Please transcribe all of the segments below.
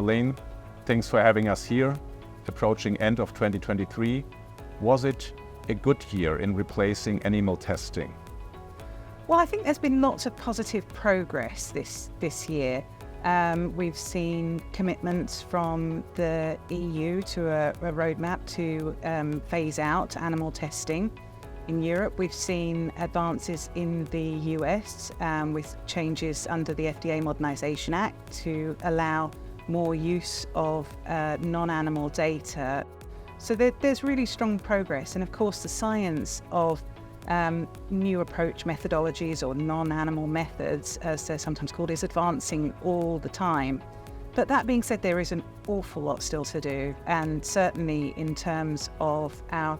Celean, thanks for having us here. Approaching end of 2023, was it a good year in replacing animal testing? Well, I think there's been lots of positive progress this year. We've seen commitments from the EU to a roadmap to phase out animal testing. In Europe, we've seen advances in the US with changes under the FDA Modernization Act to allow more use of non-animal data. So there's really strong progress. And of course, the science of new approach methodologies or non-animal methods, as they're sometimes called, is advancing all the time. But that being said, there is an awful lot still to do. And certainly in terms of our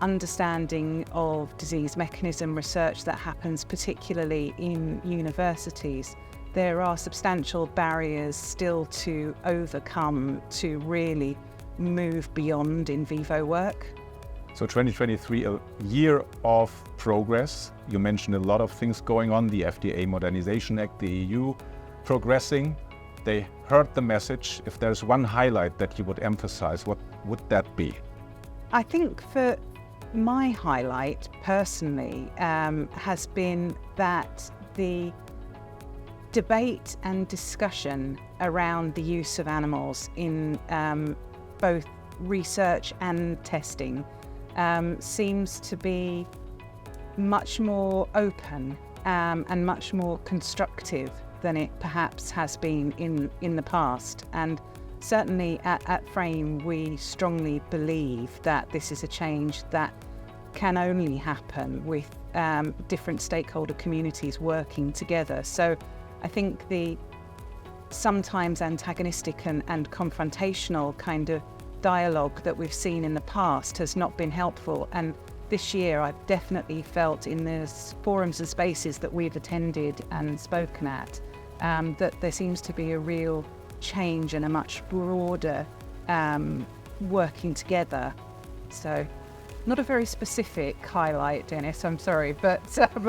understanding of disease mechanism research that happens particularly in universities, there are substantial barriers still to overcome to really move beyond in vivo work. So 2023, a year of progress. You mentioned a lot of things going on, the FDA Modernization Act, the EU progressing. They heard the message. If there's one highlight that you would emphasize, what would that be? I think for my highlight personally has been that the debate and discussion around the use of animals in both research and testing seems to be much more open and much more constructive than it perhaps has been in the past. And certainly at Frame, we strongly believe that this is a change that can only happen with different stakeholder communities working together. So I think the sometimes antagonistic and confrontational kind of dialogue that we've seen in the past has not been helpful. And this year I've definitely felt in the forums and spaces that we've attended and spoken at that there seems to be a real change and a much broader working together. So not a very specific highlight, Dennis, I'm sorry, but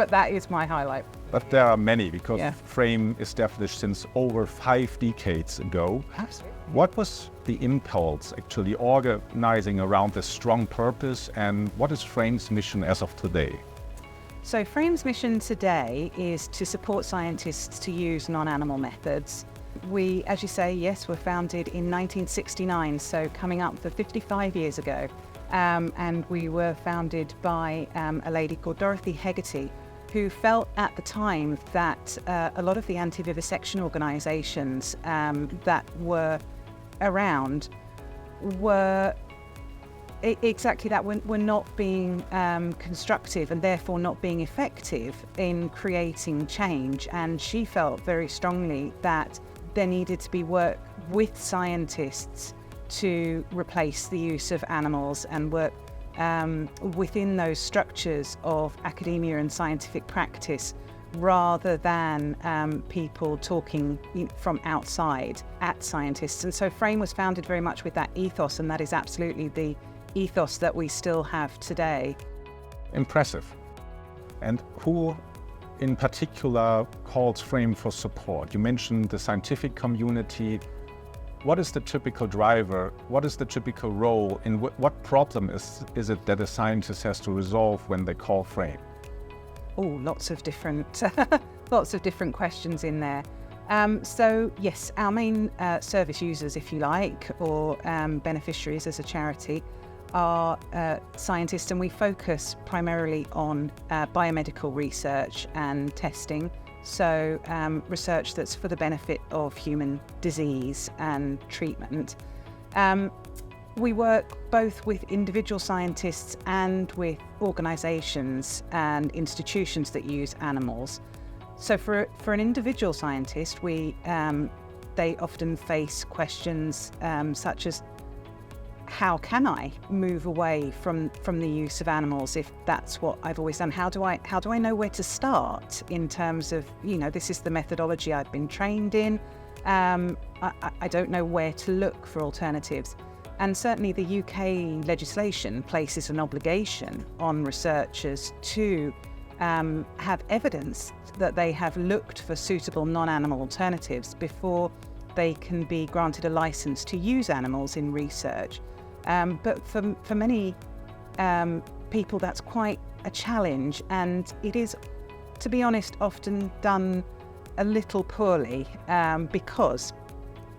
that is my highlight. But there are many, because Yeah. Frame established since over 5 decades ago. Absolutely. What was the impulse actually organizing around this strong purpose, and what is Frame's mission as of today? So Frame's mission today is to support scientists to use non-animal methods. We, as you say, yes, were founded in 1969, so coming up for 55 years ago. And we were founded by a lady called Dorothy Hegarty, who felt at the time that a lot of the anti-vivisection organisations that were around were exactly that, were not being constructive and therefore not being effective in creating change. And she felt very strongly that there needed to be work with scientists to replace the use of animals and work within those structures of academia and scientific practice, rather than people talking from outside at scientists. And so Frame was founded very much with that ethos, and that is absolutely the ethos that we still have today. Impressive. And who in particular calls Frame for support? You mentioned the scientific community. What is the typical driver? What is the typical role? In what problem is it that a scientist has to resolve when they call Frame? Oh, lots of different questions in there. So yes, our main service users, if you like, or beneficiaries as a charity, are scientists, and we focus primarily on biomedical research and testing. So research that's for the benefit of human disease and treatment. We work both with individual scientists and with organisations and institutions that use animals. So for an individual scientist, they often face questions such as, how can I move away from the use of animals if that's what I've always done? How do I know where to start in terms of, this is the methodology I've been trained in. I don't know where to look for alternatives. And certainly the UK legislation places an obligation on researchers to have evidence that they have looked for suitable non-animal alternatives before they can be granted a license to use animals in research. But for many people, that's quite a challenge, and it is, to be honest, often done a little poorly because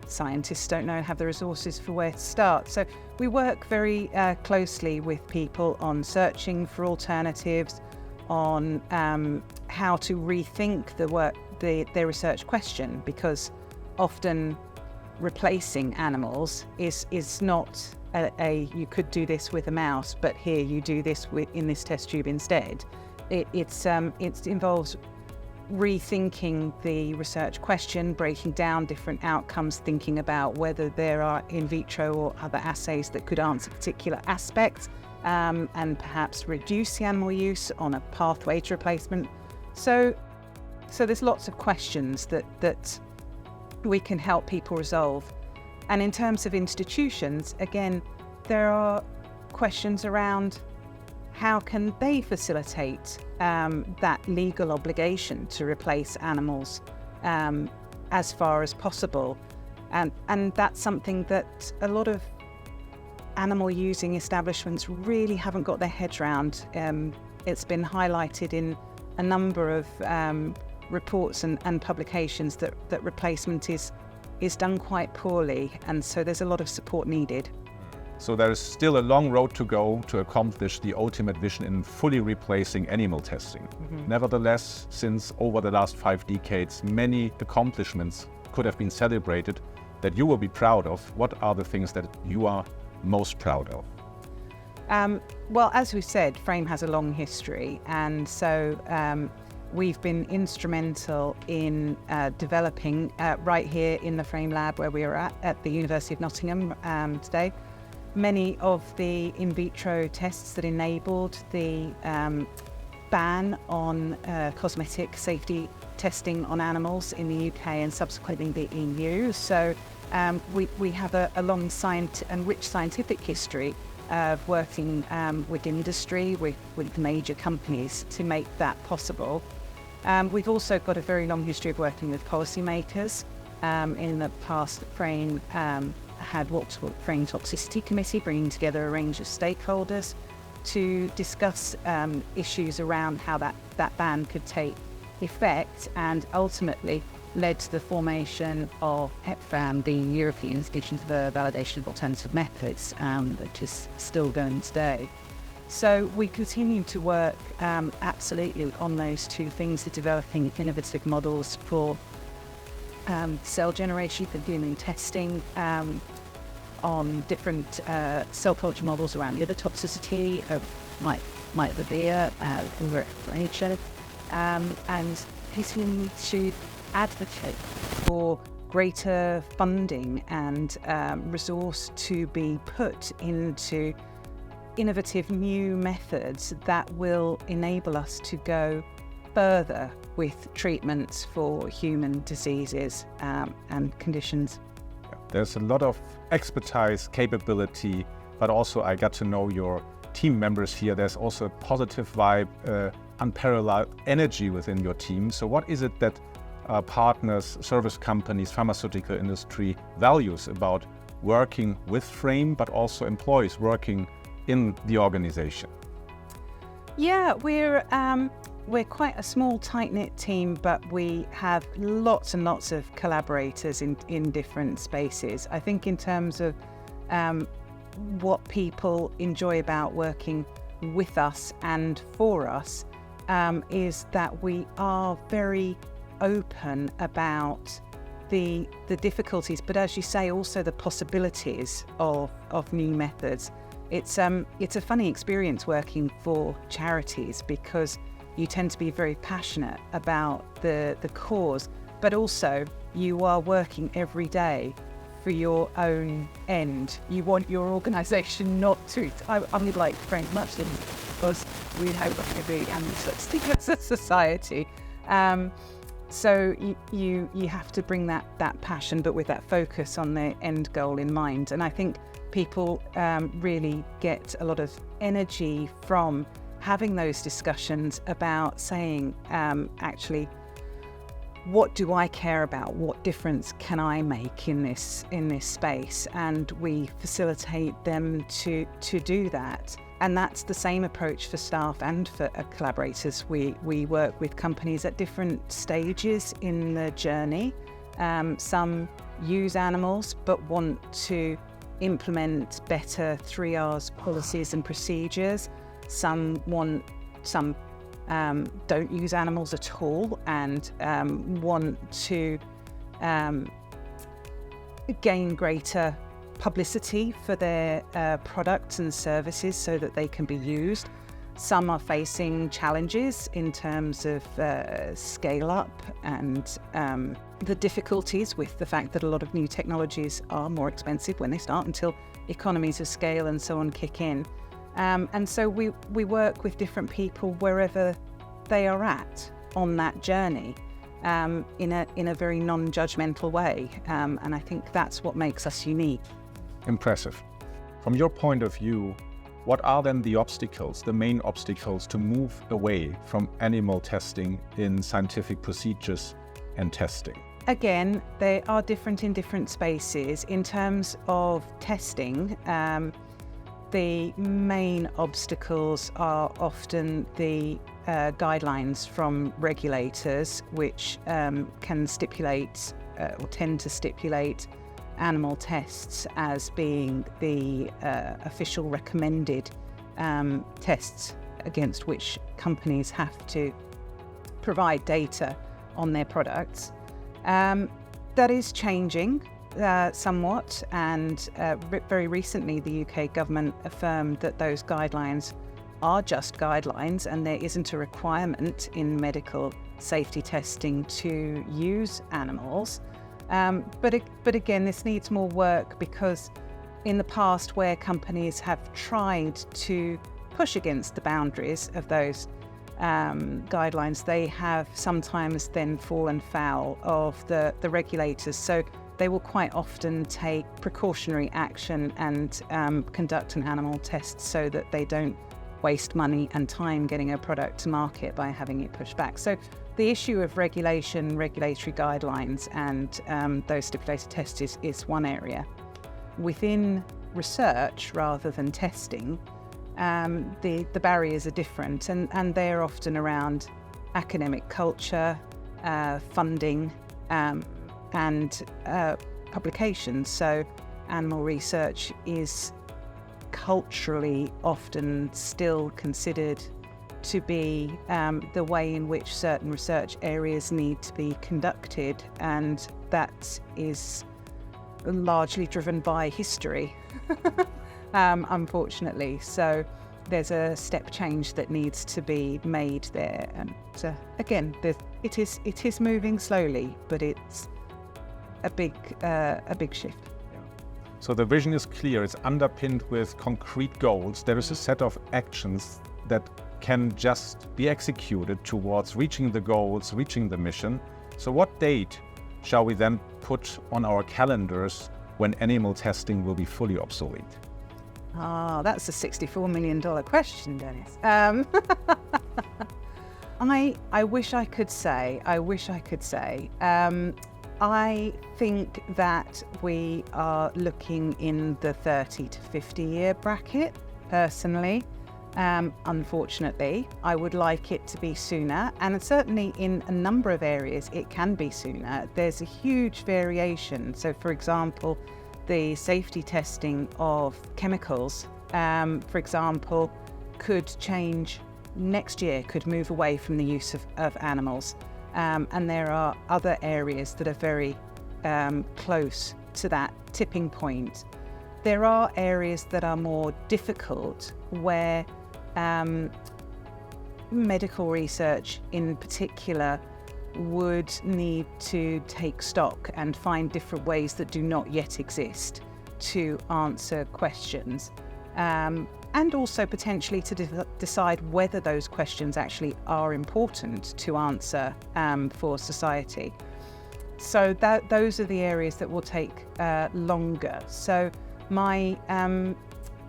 scientists don't have the resources for where to start. So we work very closely with people on searching for alternatives, on how to rethink their research question, because often replacing animals is not you could do this with a mouse, but here you do this in this test tube instead. It involves rethinking the research question, breaking down different outcomes, thinking about whether there are in vitro or other assays that could answer particular aspects, and perhaps reduce the animal use on a pathway to replacement. So there's lots of questions that we can help people resolve. And in terms of institutions, again, there are questions around how can they facilitate that legal obligation to replace animals as far as possible. And that's something that a lot of animal using establishments really haven't got their heads around. It's been highlighted in a number of reports and publications that replacement is done quite poorly, and so there's a lot of support needed. So there is still a long road to go to accomplish the ultimate vision in fully replacing animal testing. Nevertheless, since over the last 5 decades, many accomplishments could have been celebrated that you will be proud of. What are the things that you are most proud of? Well, as we said, Frame has a long history, and so we've been instrumental in developing right here in the Frame lab where we are at the University of Nottingham today, many of the in vitro tests that enabled the ban on cosmetic safety testing on animals in the UK and subsequently the EU. So we have a long and rich scientific history of working with industry, with major companies to make that possible. We've also got a very long history of working with policymakers. In the past, Frame had what's called Frame Toxicity Committee, bringing together a range of stakeholders to discuss issues around how that ban could take effect, and ultimately led to the formation of EPFAM, the European Institution for the Validation of Alternative Methods, which is still going today. So we continue to work absolutely on those two things, developing innovative models for cell generation for human testing, on different cell culture models around the toxicity of might the beer, inflammation, and continuing to advocate for greater funding and resource to be put into innovative new methods that will enable us to go further with treatments for human diseases and conditions. There's a lot of expertise, capability, but also I got to know your team members here. There's also a positive vibe, unparalleled energy within your team. So what is it that partners, service companies, pharmaceutical industry values about working with Frame, but also employees working in the organization? Yeah, we're quite a small, tight-knit team, but we have lots and lots of collaborators in different spaces. I think in terms of what people enjoy about working with us and for us is that we are very open about the difficulties, but as you say, also the possibilities of new methods. It's a funny experience working for charities because you tend to be very passionate about the cause, but also you are working every day for your own end. You want your organisation not to. I would like Frame much because we hope to be as a society. So you have to bring that passion, but with that focus on the end goal in mind. And I think people really get a lot of energy from having those discussions about saying, actually, what do I care about? What difference can I make in this space? And we facilitate them to do that. And that's the same approach for staff and for collaborators. We work with companies at different stages in the journey. Some use animals but want to implement better 3Rs policies and procedures. Some don't use animals at all and want to gain greater publicity for their products and services so that they can be used. Some are facing challenges in terms of scale up and the difficulties with the fact that a lot of new technologies are more expensive when they start until economies of scale and so on kick in. And so we work with different people wherever they are at on that journey in a very non-judgmental way. And I think that's what makes us unique. Impressive. From your point of view, what are then the obstacles, the main obstacles to move away from animal testing in scientific procedures and testing? Again, they are different in different spaces. In terms of testing, the main obstacles are often the guidelines from regulators, which can stipulate or tend to stipulate animal tests as being the official recommended tests against which companies have to provide data on their products. That is changing somewhat, and very recently the UK government affirmed that those guidelines are just guidelines and there isn't a requirement in medical safety testing to use animals. But again, this needs more work, because in the past where companies have tried to push against the boundaries of those guidelines, they have sometimes then fallen foul of the regulators. So they will quite often take precautionary action and conduct an animal test so that they don't waste money and time getting a product to market by having it pushed back. So the issue of regulation, regulatory guidelines and those stipulated tests is one area. Within research rather than testing, the barriers are different, and they're often around academic culture, funding, and publications. So animal research is culturally often still considered to be the way in which certain research areas need to be conducted, and that is largely driven by history, unfortunately. So there's a step change that needs to be made there, and again, it is moving slowly, but it's a big shift. So the vision is clear, it's underpinned with concrete goals. There is a set of actions that can just be executed towards reaching the goals, reaching the mission. So what date shall we then put on our calendars when animal testing will be fully obsolete? That's a $64 million question, Dennis. I wish I could say. I think that we are looking in the 30 to 50 year bracket, personally. Unfortunately, I would like it to be sooner, and certainly in a number of areas it can be sooner. There's a huge variation. So for example, the safety testing of chemicals, for example, could change next year, could move away from the use of animals. And there are other areas that are very close to that tipping point. There are areas that are more difficult where medical research in particular would need to take stock and find different ways that do not yet exist to answer questions, and also potentially to decide whether those questions actually are important to answer for society. So those are the areas that will take longer. So my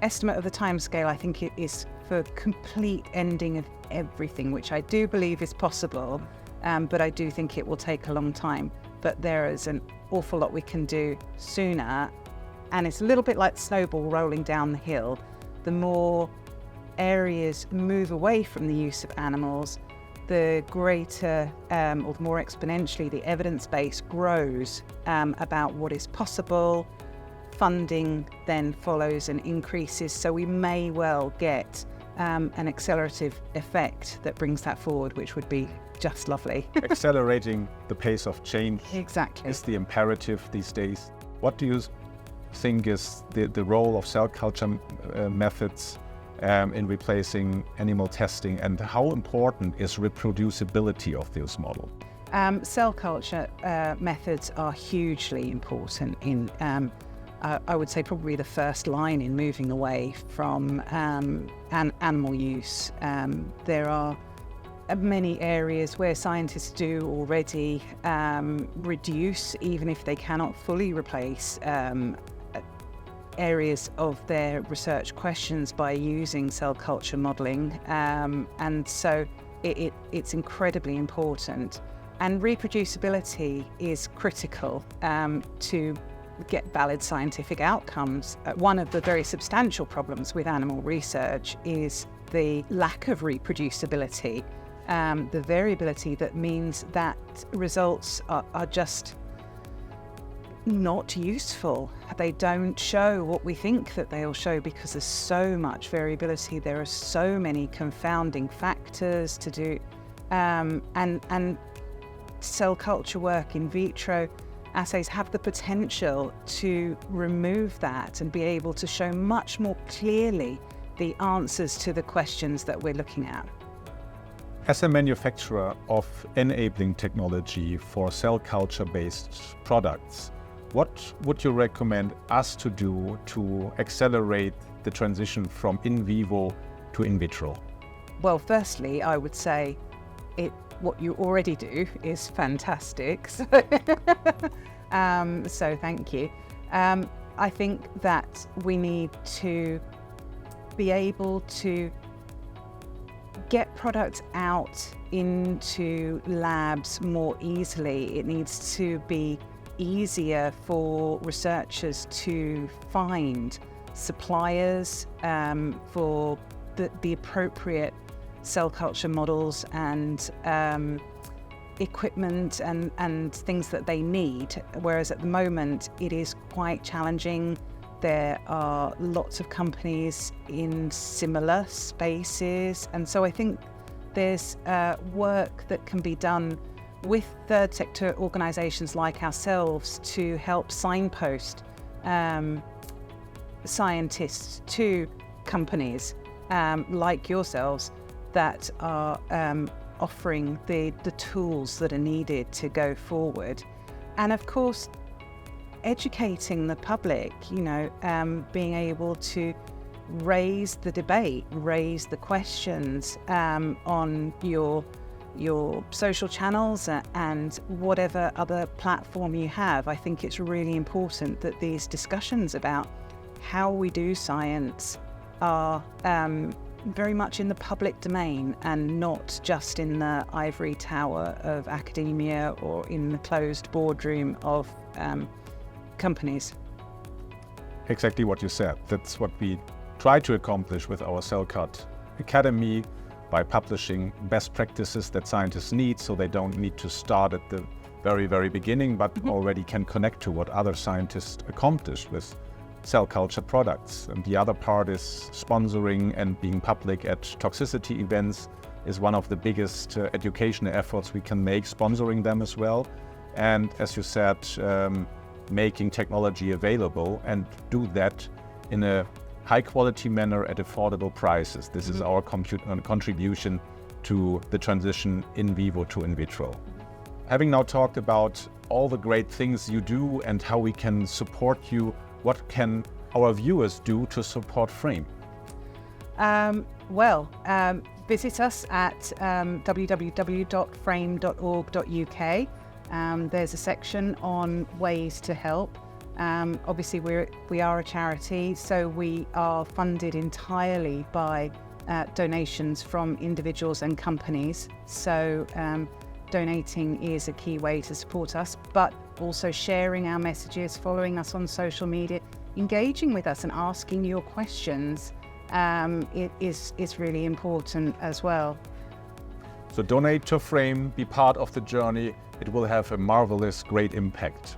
estimate of the timescale, I think it is for complete ending of everything, which I do believe is possible, but I do think it will take a long time. But there is an awful lot we can do sooner, and it's a little bit like the snowball rolling down the hill. The more areas move away from the use of animals, the greater or the more exponentially the evidence base grows about what is possible. Funding then follows and increases, so we may well get an accelerative effect that brings that forward, which would be just lovely. Accelerating the pace of change Exactly. is the imperative these days. What do you think is the role of cell culture methods in replacing animal testing, and how important is reproducibility of those models? Cell culture methods are hugely important in, I would say, probably the first line in moving away from animal use. There are many areas where scientists do already reduce, even if they cannot fully replace, areas of their research questions by using cell culture modelling, and so it's incredibly important. And reproducibility is critical to get valid scientific outcomes. One of the very substantial problems with animal research is the lack of reproducibility, the variability that means that results are just not useful. They don't show what we think that they'll show because there's so much variability. There are so many confounding factors to do, and cell culture work, in vitro assays, have the potential to remove that and be able to show much more clearly the answers to the questions that we're looking at. As a manufacturer of enabling technology for cell culture-based products, what would you recommend us to do to accelerate the transition from in vivo to in vitro? Well, firstly, I would say what you already do is fantastic. So, so thank you. I think that we need to be able to get products out into labs more easily. It needs to be easier for researchers to find suppliers for the appropriate cell culture models and equipment and things that they need, whereas at the moment it is quite challenging. There are lots of companies in similar spaces, and so I think there's work that can be done with third sector organisations like ourselves to help signpost scientists to companies like yourselves that are offering the tools that are needed to go forward. And of course, educating the public, being able to raise the debate, raise the questions on your social channels and whatever other platform you have. I think it's really important that these discussions about how we do science are very much in the public domain and not just in the ivory tower of academia or in the closed boardroom of companies. Exactly what you said. That's what we try to accomplish with our cellQART Academy, by publishing best practices that scientists need, so they don't need to start at the very, very beginning, but already can connect to what other scientists accomplished with cell culture products. And the other part is sponsoring and being public at toxicity events is one of the biggest educational efforts we can make, sponsoring them as well. And as you said, making technology available, and do that in a high quality manner at affordable prices. This is our contribution to the transition in vivo to in vitro. Having now talked about all the great things you do and how we can support you, what can our viewers do to support Frame? Visit us at www.frame.org.uk. There's a section on ways to help. Obviously, we are a charity, so we are funded entirely by donations from individuals and companies. So donating is a key way to support us, but also sharing our messages, following us on social media, engaging with us and asking your questions is really important as well. So donate to Frame, be part of the journey. It will have a marvelous, great impact.